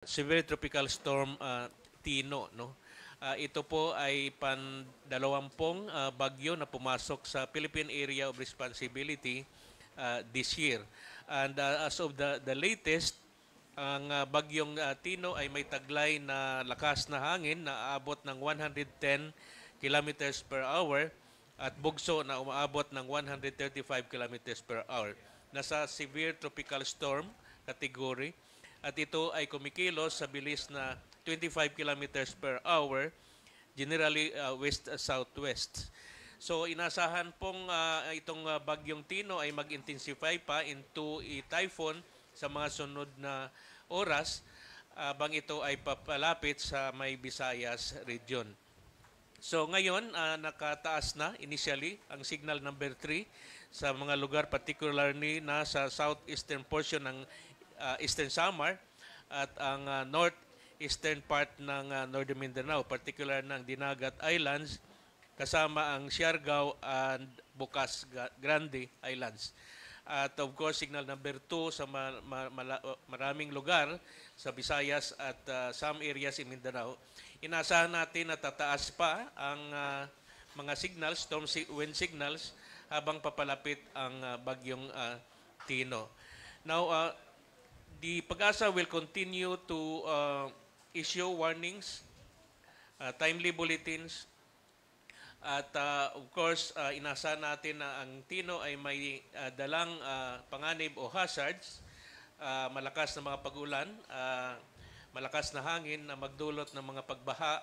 Severe Tropical Storm Tino, no? Ito po ay pan-dalawampung bagyo na pumasok sa Philippine Area of Responsibility this year. And as of the latest, ang bagyong Tino ay may taglay na lakas na hangin na aabot ng 110 kilometers per hour at bugso na umaabot ng 135 kilometers per hour. Nasa severe tropical storm category at ito ay kumikilos sa bilis na 25 kilometers per hour, generally west-southwest. So inasahan pong itong bagyong Tino ay mag-intensify pa into a typhoon sa mga sunod na oras bang ito ay papalapit sa may Visayas region. So ngayon, nakataas na initially ang signal number 3 sa mga lugar, particularly na sa southeastern portion ng Eastern Samar at ang northeastern part ng Northern Mindanao, particular ng Dinagat Islands, kasama ang Siargao and Bocas Grande Islands. At of course, signal number 2 sa maraming lugar sa Visayas at some areas in Mindanao. Inasahan natin na tataas pa ang mga signals, storm wind signals, habang papalapit ang bagyong Tino. Now, the Pag-asa will continue to issue warnings, timely bulletins, at of course, inasahan natin na ang Tino ay may dalang panganib o hazards, malakas na mga pag-ulan, malakas na hangin na magdulot ng mga pagbaha,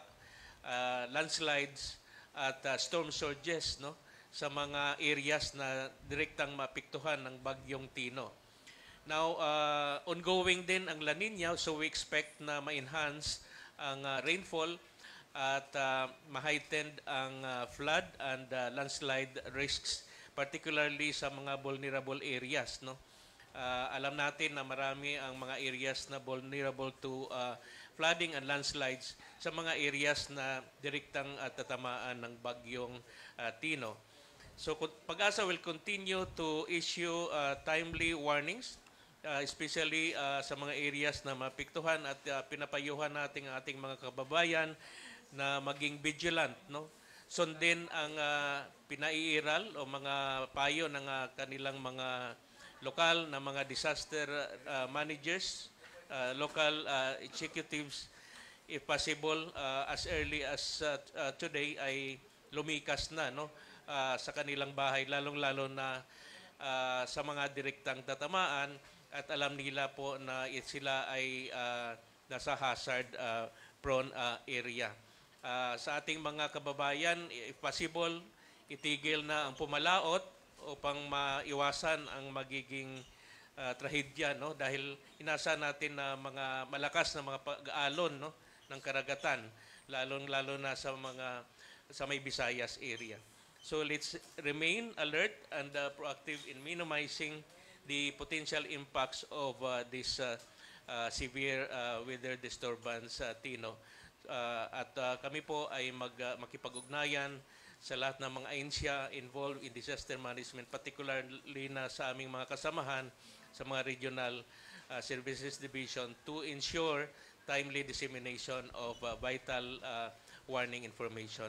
landslides, at storm surges, no, sa mga areas na direktang mapiktuhan ng bagyong Tino. Now, ongoing din ang La Nina, so we expect na ma-enhance ang rainfall at ma-heightened ang flood and landslide risks, particularly sa mga vulnerable areas. No? Alam natin na marami ang mga areas na vulnerable to flooding and landslides sa mga areas na direktang tatamaan ng bagyong Tino. So, Pag-asa will continue to issue timely warnings, especially sa mga areas na mapiktuhan at pinapayuhan natin ang ating mga kababayan na maging vigilant, no? Sundin ang pinaiiral o mga payo ng kanilang mga lokal na mga disaster managers, local executives, if possible, as early as today ay lumikas na, no? Sa kanilang bahay, lalong-lalo na sa mga direktang tatamaan, at alam nila po na sila ay nasa hazard prone area. Sa ating mga kababayan, if possible, itigil na ang pumalaot upang maiwasan ang magiging trahedya, no? Dahil inasa natin na mga malakas na mga pag-aalon, no, ng karagatan, lalong-lalo na sa may Visayas area. So let's remain alert and proactive in minimizing the potential impacts of this severe weather disturbance Tino. At kami po ay makipag-ugnayan sa lahat ng mga ahensya involved in disaster management, particularly na sa aming mga kasamahan sa mga regional services division to ensure timely dissemination of vital warning information.